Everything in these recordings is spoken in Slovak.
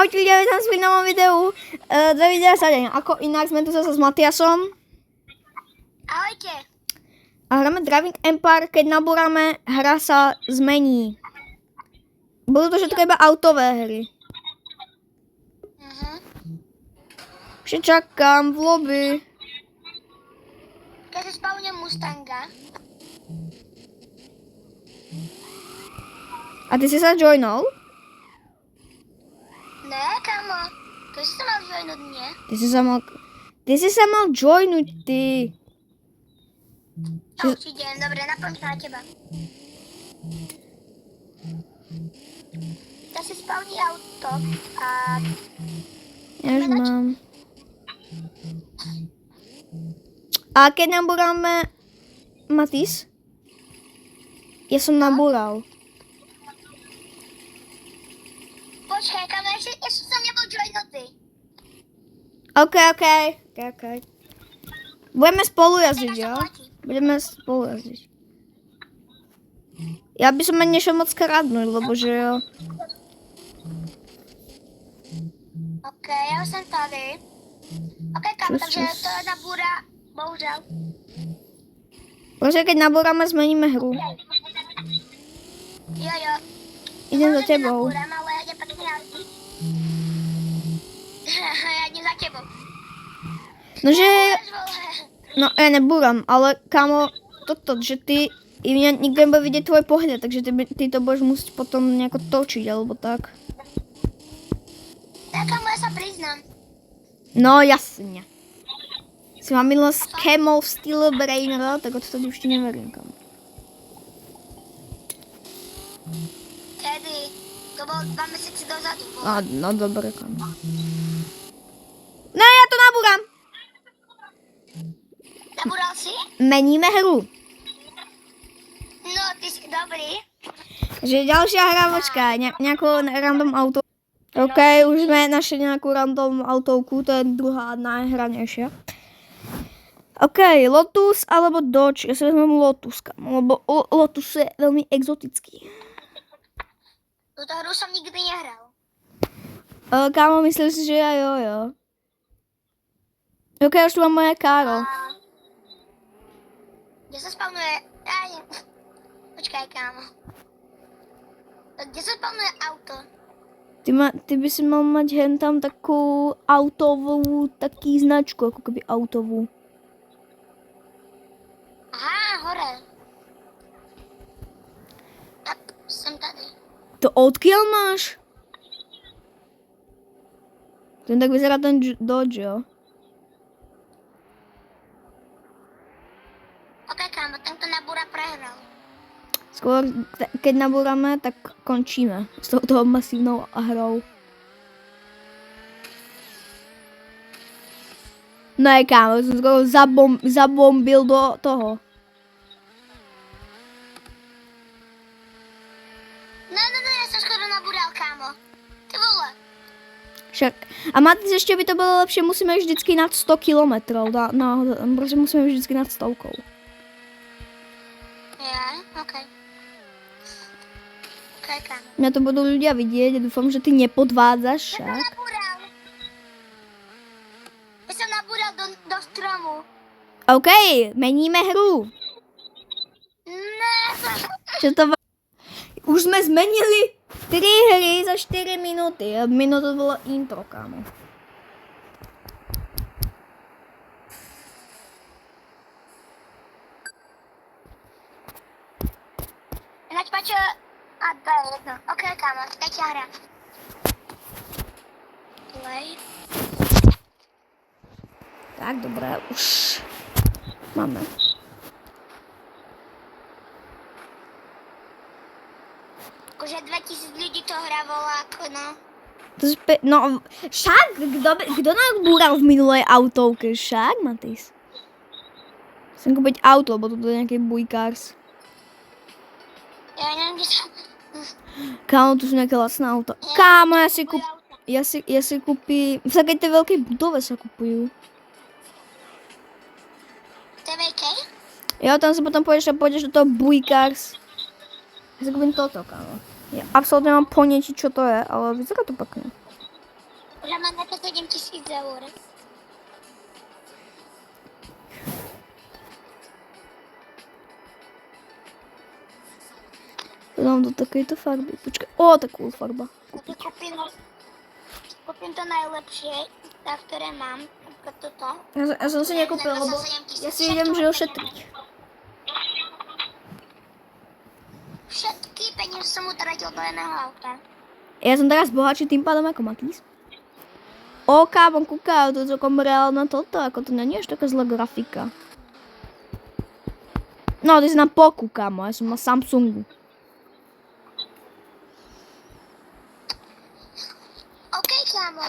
Ahojte ľudia, vítam v novom videu. 2 videa sa deň. Ako inak sme tu zase s Matiasom. Ahojte. A hráme Driving Empire, keď nabúrame, hra sa zmení. Budú to všetko iba autové hry. Ešte čakám v lobby. Keď sa spavnem Mustanga. A ty si sa joinol? Ne, kamo. Keď si sa mal joinúť, nie? Ty si sa mal joinuť, ty. No, už idem. Dobre, napojím sa na teba. Ja si spavni auto a... Ja už mám. A keď nabúrame Matis? Ja som nabúral. Počkaj, kamo, ešte som nebol joinutý. OK. Budeme spolu jazdiť, jo? Budeme spolu jazdiť. Ja by som ani nešiel moc kradnúť, lebo že jo. OK, ja už som tady. OK, kamo, takže to je na búra, bohužel. Proste keď nabúrame, zmeníme hru. Jo. Idem za tebou. Nabúram, ale ja idem pekne jazdiť. Ja idem za tebou. Nože... No ja nebúram, ale kamo, toto, že ty... I mňa nikto nebude vidieť tvoj pohľad, takže ty to budeš musieť potom nejako točiť, alebo tak. Tak, kamo, ja sa priznám. No jasne. Si mám minulé skémov v štýle Brainera, tak odtedy už ti neverím, kamo. Kedy? To bolo 2 mesiace dozadu. No dobre, kamo. No ja to nabúram! Nabúral si? Meníme hru. No, ty si dobrý. Že ďalšia hra, počkaj, nejakú random auto. OK, už sme našli nejakú random autovku, to je druhá najhranejšia. OK, Lotus alebo Dodge, ja si vezmem Lotus, kamo, lebo Lotus je veľmi exotický. Túto hru som nikdy nehral. Kámo, myslím si, že ja jo. OK, už tu mám moje káro. Kde sa spavnuje? Počkaj, kámo. Kde sa spavnuje auto? Ty by si mal mať hen tam takú autovú, taký značku, ako keby autovú. Aha, hore. Tak, som tady. To odkiaľ máš? Ten tak vyzerá ten Dodge, jo? OK, kámo, tento nabúra prehral. Skôr, keď nabúrame, tak končíme s touto masívnou hrou. No aj kámo, som skoro zabombil do toho. No, ja som skoro nabúral, kámo. Ty vole. Však, a Matis, ešte by to bolo lepšie, musíme vždycky nad 100 kilometrov. Proste musíme vždycky nad 100. Ja, OK. OK, kámo. Mňa to budú ľudia vidieť a dúfam, že ty nepodvádzaš Ja som však. nabúral. Ja som nabúral do stromu. OK, meníme hru. Ne, Čo to už sme zmenili 3 hry za 4 minúty. A minúta bolo intro, kámo. Ináč pačo... A to je jedno. OK, kámo, tretia hra. Play. Tak, dobré, už máme. Akože 2000 ľudí to hrá voláko, no. No, však, kto nabúral v minulej autovke? Však, Matis. Chcem kúpiť auto, lebo toto je nejaký bujkárs. Ja neviem, kde sa... Kámo, tu sú nejaké lacné auto. Kámo, ja si kúpim... V takej tej veľkej budove sa kupujú. TVK? Jo, tam sa potom pôjdeš do toho bujkárs. Ja si kúpim toto, kámo. Ja absolútne mám ponieť, čo to je, ale vyzerá to pekne. Že mám na to 7 000 eur. Dám do takejto farby. Počkaj. O, tá cool farba. Takže kúpim to najlepšie, tá, ktoré mám. Napríklad toto. Ja som si nekúpil, lebo ja si idem, že ošetriť. Všetky peniaze som utratil do jedného auta. Ja som teraz bohatší tým pádom ako Matís. O, kámo, kúkaj, to je celkom reálna toto, ako to nie je až taká zlá grafika. No, ty si na Poku, kámo, ja som na Samsungu. OK, kámo.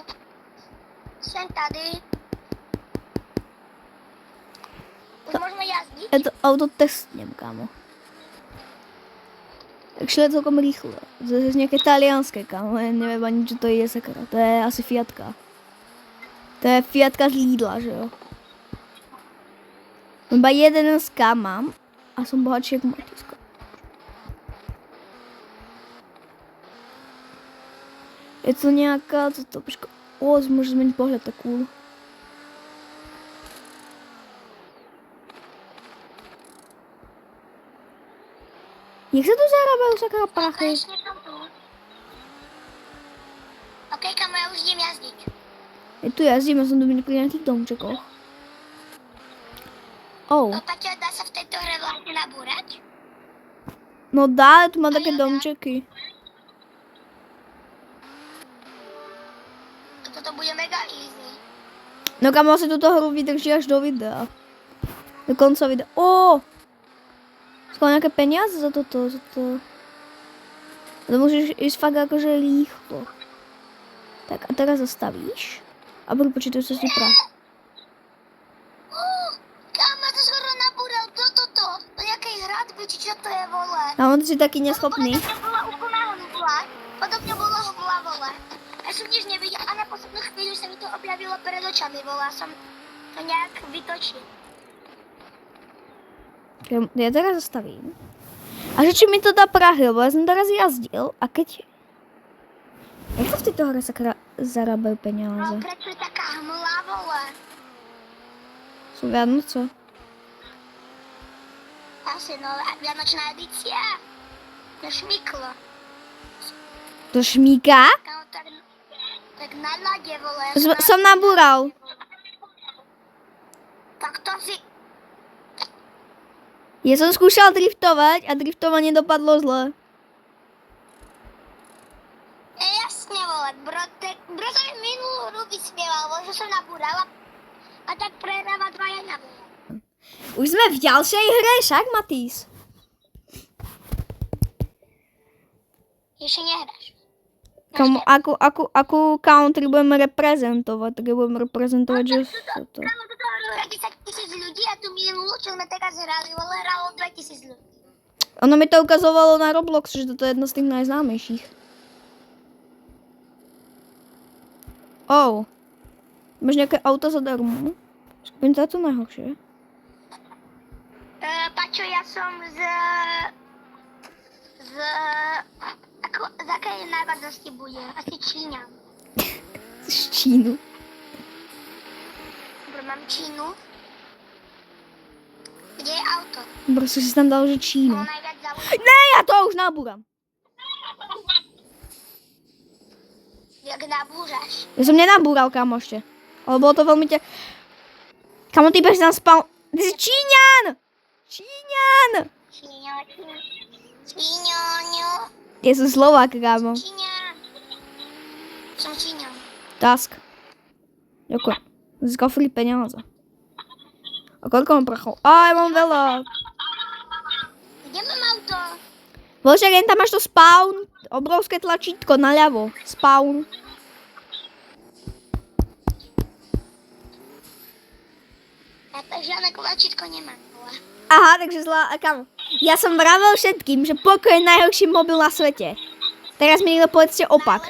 Sem tady. Už môžeme jazdiť? Ja to auto testnem, kámo. Takže je celkom rýchle. To je nejaké talianské, kámo, ja neviem ani, čo to je sakra. To je asi Fiatka. To je Fiatka z Lidla, že jo? Iba 11K mám a som bohatší ako Matisko. Je to nejaká, co to, počko, môže zmeniť pohľad, tak cool. Jak sa tu zarábajú sakra prachy? Konečne som tu. OK, kámo, ja už idem jazdiť. Ja tu jazdím, ja som tu pri nejakých domčekoch. Oh. Paťo, dá sa v tejto hre vlastne nabúrať? No dá, tu má také domčeky. Toto bude mega easy. No kam asi túto hru vydrží až do videa. Do konca videa. Ó! Skôr nejaké peniaze za toto. To môžeš ísť fakt akože rýchlo. Tak a teraz zastavíš. A budu počítať sa si práv. Kámo, to skoro nabúral toto. Do nejakej hradby, či čo to je, vole. A on si taký neschopný. Podobne bola úplná hmla. Podobne bola hmla, vole. Ja som nič nevidel a na poslednú chvíľu sa mi to objavilo pred očami, vole. Som to nejak vytočil. Ja teraz zastavím. A že či mi to dá prahy, lebo ja som teraz jazdil a keď... Jak to v tejto hre sakra zarábajú No, peniaze? prečo je taká hmla, vole? Sú Vianoce. Asi, no, vianočná edícia. To šmyklo. To šmíka? Kámo, tak na ľade, vole. Som nabúral. Tak to si... Ja som skúšal driftovať a driftovanie dopadlo zle. Jasne, vole, bro sa mi minulú hru vysmieval, vole, že som nabúrala a tak prehráva 2-1. Už sme v ďalšej hre, však Matís? Ešte nehráš. Akú country budeme reprezentovať? Tak ja budem reprezentovať, že sa to... Kámo, toto hru hrá 10 000 ľudí a tu minulú, čo sme teraz hrali, vole, hralo 2000 ľudí. Ono mi to ukazovalo na Roblox, že toto je jedno z tých najznámejších. Oh. Máš nejaké auto zadarmo? Skôr to najhoršie. Pačo, ja som z akej národnosti bude? Asi Číňan. Z Čínu. Dobre, mám Čínu. Kde je auto? Proste si tam dal, že Čínu. Bolo najviac zaujímavé. Ne, ja to už nabúram. Jak nabúžaš? Ja som nenabúral, kámo, ešte. Ale bolo to veľmi Kámo, ty bež tam spal... Ty si Číňan! Číňan! Číňaňo. Ja som Slovák, kámo. Číňan. Som Číňan. Task. Ďakujem. Získal free peniaze. A koľko mám prachov? Ja mám veľa. Kde mám auto? Bože, len tam máš to spawn. Obrovské tlačítko naľavo. Spawn. Ja to žiadne kolačítko nemám. Vole. Aha, takže zlá. A kam? Ja som vravel všetkým, že pokoj je najhorší mobil na svete. Teraz mi niekto povedzte opak.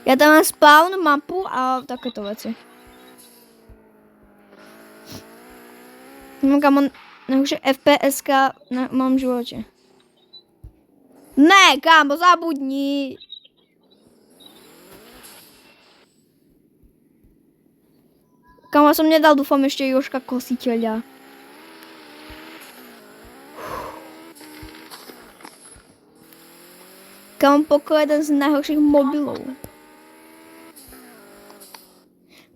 Ja tam mám spawn, mapu a takéto veci. No kamo, najhoršie FPS-ka na mojom živote. Ne, kámo, zabudni. Kámo, som nedal, dúfam, ešte Jožka Kositeľa. Kámo, pokoj jeden z najhorších mobilov.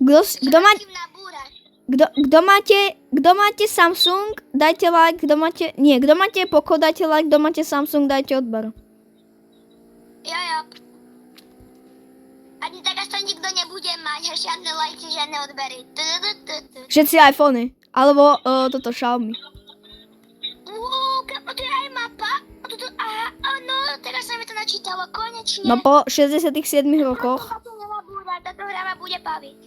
Kto má... Kto máte Samsung, dajte like, kto máte Poco, dajte like, kto máte Samsung, dajte odber. Jo. Ani teraz to nikto nebude mať, žiadne lajky, žiadne odbery. Všetci iPhony, alebo toto Xiaomi. Kámo, tu je aj mapa. Aha, áno, teraz sa mi to načítalo, konečne. No po 67 rokoch. Táto hra ma bude baviť.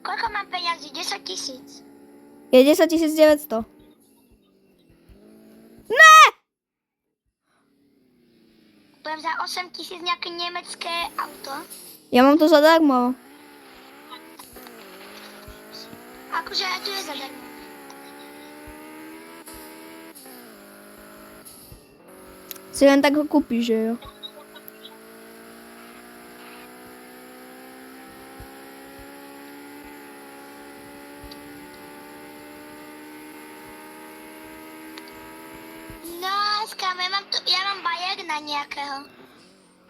Koľko mám peňazí? 10 000. Je 10 900. Ne! Budem za 8 000 nejaké nemecké auto. Ja mám to zadarmo. Akože tu je zadarmo. Si len tak ho kúpiš, že jo? Ja mám bajek na nejakého.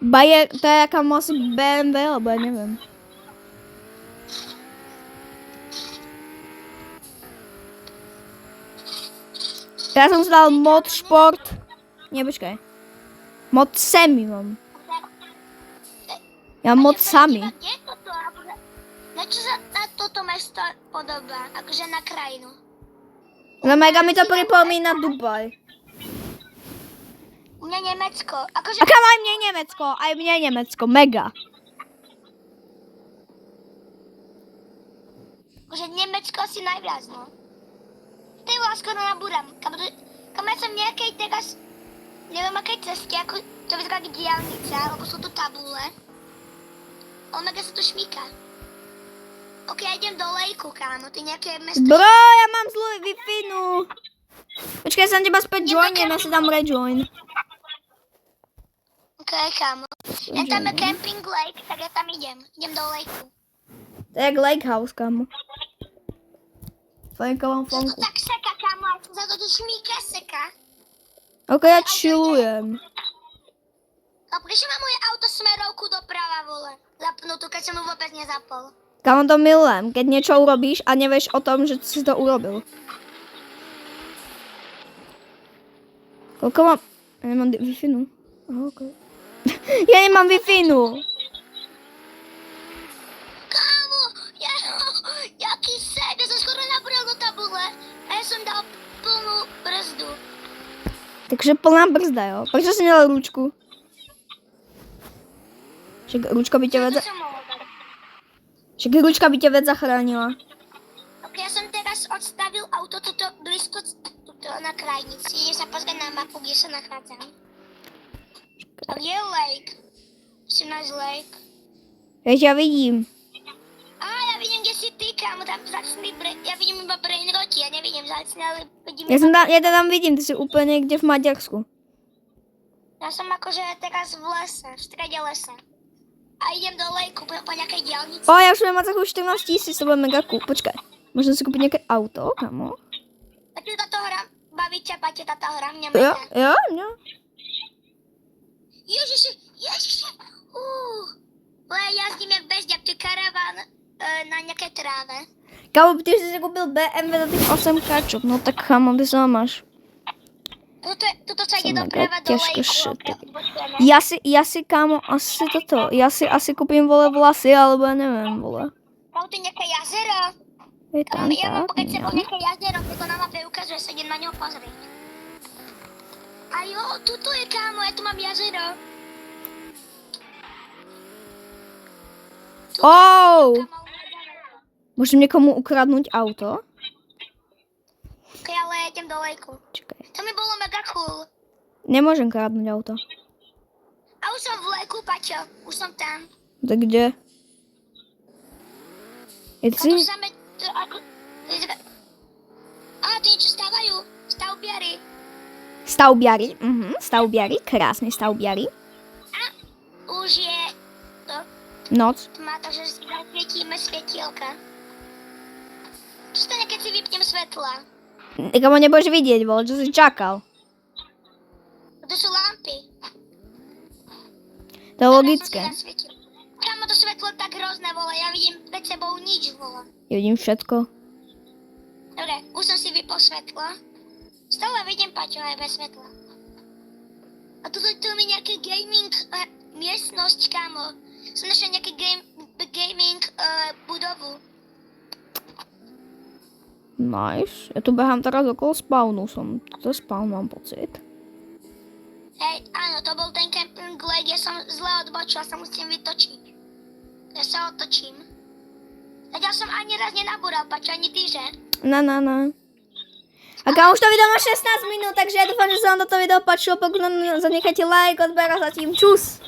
Bayer, to je jaká asi BMW, alebo ja neviem. Ja som si dal mod šport. Nie, počkaj. Mod semi mám. Ja mod sami. Kde je toto? Na čo sa na toto mesto podobá? Akože na krajinu. No mega mi to pripomína Dubaj. U mňa Nemecko. Akože... A kam aj mne Nemecko? Aj mne Nemecko, mega. Akože Nemecko si najviac, no. Ty vás skoro nabúram. Kam ja som nejakej teraz, neviem akej ceste, ako to vyzerá ako diaľnica, alebo sú tu tabule. Omega sa tu šmíka. Ok, ja idem do lejku, kámo, ty nejaké mesto... Bro, ja mám zlú Wi-Fi, no. Počkaj, sa teba späť joinem, ja si dám rejoin. Ok, kámo. Ja tam je camping lake, tak ja tam idem. Idem do lejku. To je jak lake house, kámo. Fajnka mám To fonku. tak seka, kámo, a za to tu šmíka seka. Ok, ja chillujem. A prečo má moje auto smerovku doprava, vole? Zapnutú, keď som ju vôbec nezapol. Kámo, to milujem, keď niečo urobíš a nevieš o tom, že si to urobil. Koľko mám? Ja nemám Wi-Fi, no. Aha, ok. Ja nemám Wi-Fi, no. Kámo, jaký sek, ja som skoro nabral do tabule. A ja som dal plnú brzdu. Takže plná brzda, jo. Prečo si nedal ručku? Však ručka by ťa To vedza... som mohol dať. Však ručka by ťa vec zachránila. Ok, ja som teraz odstavil auto tuto blízko tuto na krajnici. Idem sa pozrieť na mapu, kde sa nachádzam. A kde je lake? Musím nájsť lake. Ja ťa vidím. Ja vidím, kde si ty, kámo, tam začný ja vidím iba brain roti, ja nevidím začný, ale vidím Ja to tam vidím, ty si úplne niekde v Maďarsku. Ja som akože teraz v lese, v strede lesa. A idem do lejku po nejakej diaľnici. O, ja už viem mať takú 14 000, to bude mega cool. Počkaj, možno si kúpiť nejaké auto, kamo? A tu táto hra, baví ťa, Paťo, táto hra, mňa Jo, mňa. jo. Ježiši. Ale jazdím jak bezďak, tu je karaván na nejaké tráve. Kamo, ty si kúpil BMW za tých 8 kačok, no tak kamo, ty sa máš. Tuto sa ide Som doprava mega do ťažké lejku. šity. Okay. Ja si kámo, asi toto, ja si asi kúpim vole vlasy, alebo ja neviem, vole. Tam tu je nejaké jazero. Je tam Ja mám tak, pred sebou no. nejaké jazero, to na mape ukazuje, sa idem na ňo pozrieť. A jo, tuto je, kámo, ja tu mám jazero. Oh! Kámo, Môžem niekomu ukradnúť auto? ok, ale idem do lejku. Čakaj. To mi bolo mega cool. Nemôžem kradnúť auto. A už som v lejku, Paťo, už som tam. Tak kde? Je A tu si? same, to ako, tu niečo stávajú. Stavbiari. Stavbiari. Stavbiari. Krásni stavbiari. A už je Noc. tma, takže si zasvietíme svetielka. Čo stane, keď si vypnem svetla? Kamo nebudeš vidieť, vole, čo si čakal. To sú lampy. To je logické. Kamo, to svetlo je tak hrozné, vole. Ja vidím pred sebou nič, vole. Ja vidím všetko. Dobre, už som si vypol svetlo. Stále vidím Paťo aj bez svetla. A tu mi nejaké gaming miestnosť, kamo. Som našiel nejaké gaming budovu. Nice. Ja tu behám teraz okolo spawnu. To je spawn, mám pocit. Hej, áno, to bol ten camping leg, ja som zle odbočila, sa musím vytočiť. Ja sa otočím. Tak ja som ani raz nenabúral, Paťo, ani ty, že? Na. A už to video má 16 minút, takže ja dúfam, že sa vám toto video páčilo. Pokud zanechajte like, odber a zatím čus.